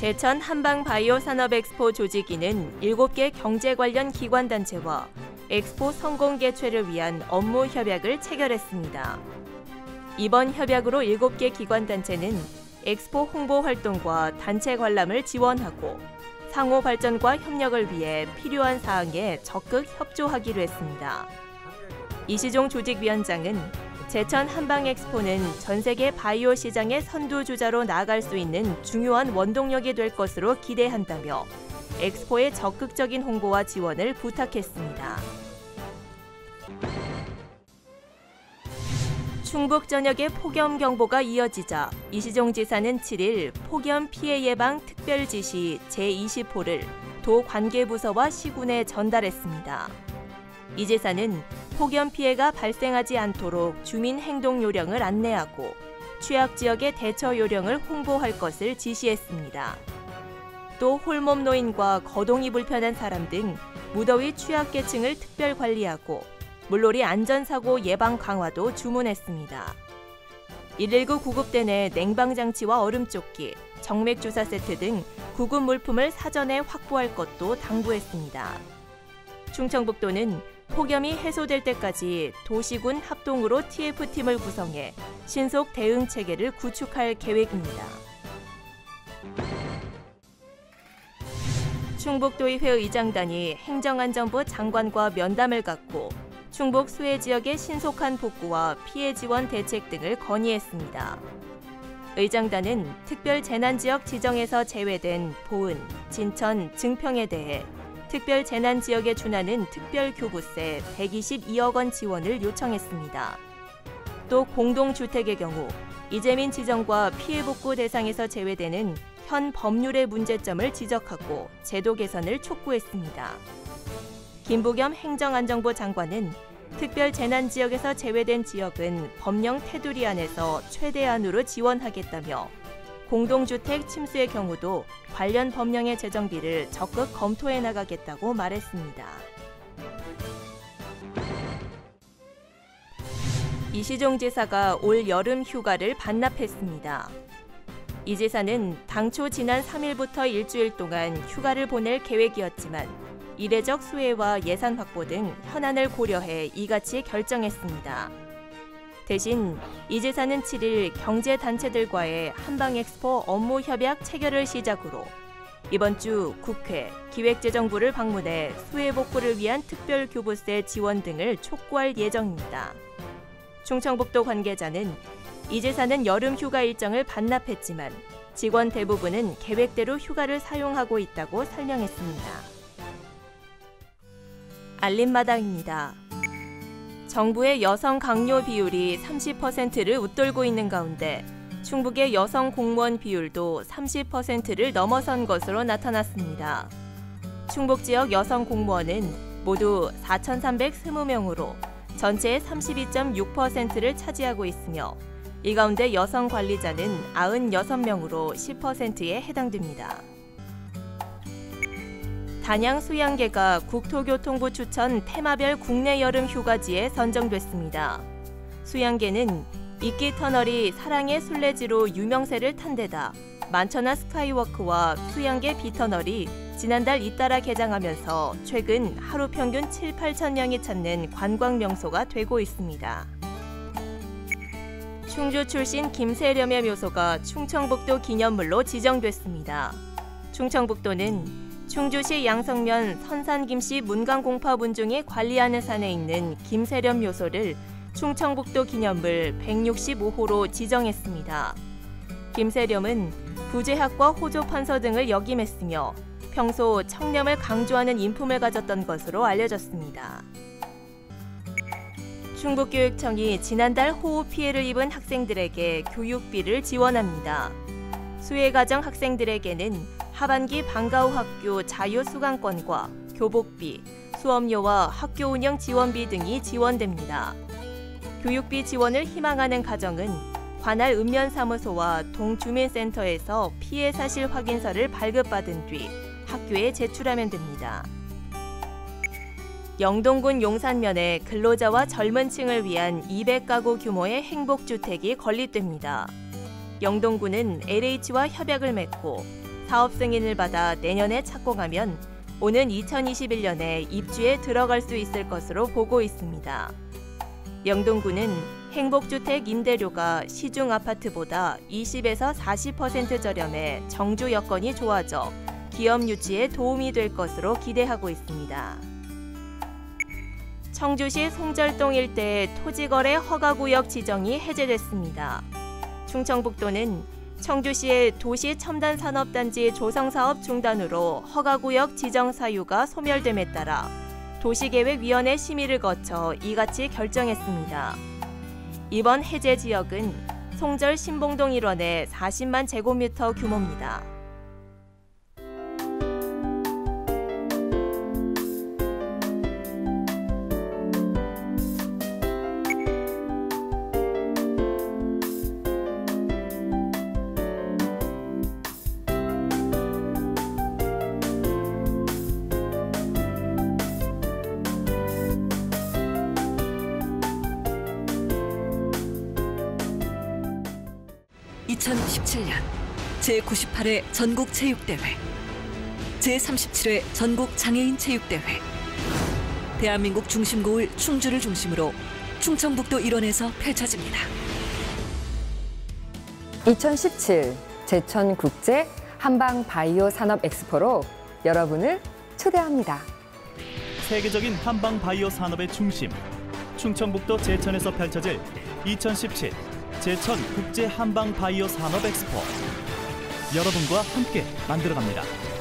제천 한방바이오산업엑스포 조직위는 7개 경제 관련 기관단체와 엑스포 성공 개최를 위한 업무 협약을 체결했습니다. 이번 협약으로 7개 기관단체는 엑스포 홍보 활동과 단체 관람을 지원하고 상호 발전과 협력을 위해 필요한 사항에 적극 협조하기로 했습니다. 이시종 조직위원장은 제천 한방엑스포는 전 세계 바이오 시장의 선두주자로 나아갈 수 있는 중요한 원동력이 될 것으로 기대한다며 엑스포의 적극적인 홍보와 지원을 부탁했습니다. 충북 전역에 폭염 경보가 이어지자 이시종 지사는 7일 폭염 피해 예방 특별 지시 제20호를 도 관계부서와 시군에 전달했습니다. 이 지사는 폭염 피해가 발생하지 않도록 주민 행동 요령을 안내하고 취약 지역의 대처 요령을 홍보할 것을 지시했습니다. 또 홀몸 노인과 거동이 불편한 사람 등 무더위 취약계층을 특별 관리하고 물놀이 안전사고 예방 강화도 주문했습니다. 119 구급대 내 냉방장치와 얼음조끼, 정맥주사 세트 등 구급 물품을 사전에 확보할 것도 당부했습니다. 충청북도는 폭염이 해소될 때까지 도시군 합동으로 TF팀을 구성해 신속 대응 체계를 구축할 계획입니다. 충북도의회 의장단이 행정안전부 장관과 면담을 갖고 충북 수해 지역의 신속한 복구와 피해 지원 대책 등을 건의했습니다. 의장단은 특별 재난지역 지정에서 제외된 보은, 진천, 증평에 대해 특별 재난 지역에 준하는 특별 교부세 122억 원 지원을 요청했습니다. 또 공동주택의 경우 이재민 지정과 피해 복구 대상에서 제외되는 현 법률의 문제점을 지적하고 제도 개선을 촉구했습니다. 김부겸 행정안전부 장관은 특별 재난 지역에서 제외된 지역은 법령 테두리 안에서 최대한으로 지원하겠다며 공동주택 침수의 경우도 관련 법령의 제정비를 적극 검토해 나가겠다고 말했습니다. 이시종 지사가 올 여름 휴가를 반납했습니다. 이 지사는 당초 지난 3일부터 일주일 동안 휴가를 보낼 계획이었지만 이례적 수해와 예산 확보 등 현안을 고려해 이같이 결정했습니다. 대신 이 지사는 7일 경제단체들과의 한방엑스포 업무 협약 체결을 시작으로 이번 주 국회, 기획재정부를 방문해 수해 복구를 위한 특별 교부세 지원 등을 촉구할 예정입니다. 충청북도 관계자는 이 지사는 여름 휴가 일정을 반납했지만 직원 대부분은 계획대로 휴가를 사용하고 있다고 설명했습니다. 알림마당입니다. 정부의 여성 강요 비율이 30%를 웃돌고 있는 가운데 충북의 여성 공무원 비율도 30%를 넘어선 것으로 나타났습니다. 충북 지역 여성 공무원은 모두 4,320명으로 전체의 32.6%를 차지하고 있으며 이 가운데 여성 관리자는 96명으로 10%에 해당됩니다. 단양 수양계가 국토교통부 추천 테마별 국내 여름 휴가지에 선정됐습니다. 수양계는 이끼 터널이 사랑의 순례지로 유명세를 탄 데다 만천하 스카이워크와 수양계 비터널이 지난달 잇따라 개장하면서 최근 하루 평균 7, 8천 명이 찾는 관광 명소가 되고 있습니다. 충주 출신 김세렴의 묘소가 충청북도 기념물로 지정됐습니다. 충청북도는 충주시 양성면 선산김씨 문강공파 문중이 관리하는 산에 있는 김세렴 묘소를 충청북도 기념물 165호로 지정했습니다. 김세렴은 부제학과 호조판서 등을 역임했으며 평소 청렴을 강조하는 인품을 가졌던 것으로 알려졌습니다. 충북교육청이 지난달 호우 피해를 입은 학생들에게 교육비를 지원합니다. 수혜가정 학생들에게는 하반기 방과후 학교 자유수강권과 교복비, 수업료와 학교 운영 지원비 등이 지원됩니다. 교육비 지원을 희망하는 가정은 관할 읍면사무소와 동주민센터에서 피해 사실 확인서를 발급받은 뒤 학교에 제출하면 됩니다. 영동군 용산면에 근로자와 젊은 층을 위한 200가구 규모의 행복주택이 건립됩니다. 영동군은 LH와 협약을 맺고 사업 승인을 받아 내년에 착공하면 오는 2021년에 입주에 들어갈 수 있을 것으로 보고 있습니다. 영동구는 행복주택 임대료가 시중 아파트보다 20에서 40% 저렴해 정주 여건이 좋아져 기업 유치에 도움이 될 것으로 기대하고 있습니다. 청주시 송절동 일대의 토지거래 허가구역 지정이 해제됐습니다. 충청북도는 청주시의 도시첨단산업단지 조성사업 중단으로 허가구역 지정 사유가 소멸됨에 따라 도시계획위원회 심의를 거쳐 이같이 결정했습니다. 이번 해제 지역은 송절 신봉동 일원의 40만 제곱미터 규모입니다. (2017년) 제98회 전국체육대회, 제37회 전국장애인 체육대회, 대한민국 중심고을 충주를 중심으로 충청북도 일원에서 펼쳐집니다. 2017 제천국제 한방바이오 산업 엑스포로 여러분을 초대합니다. 세계적인 한방바이오 산업의 중심, 충청북도 제천에서 펼쳐질 2017 제천 국제 한방바이오 산업 엑스포. 여러분과 함께 만들어갑니다.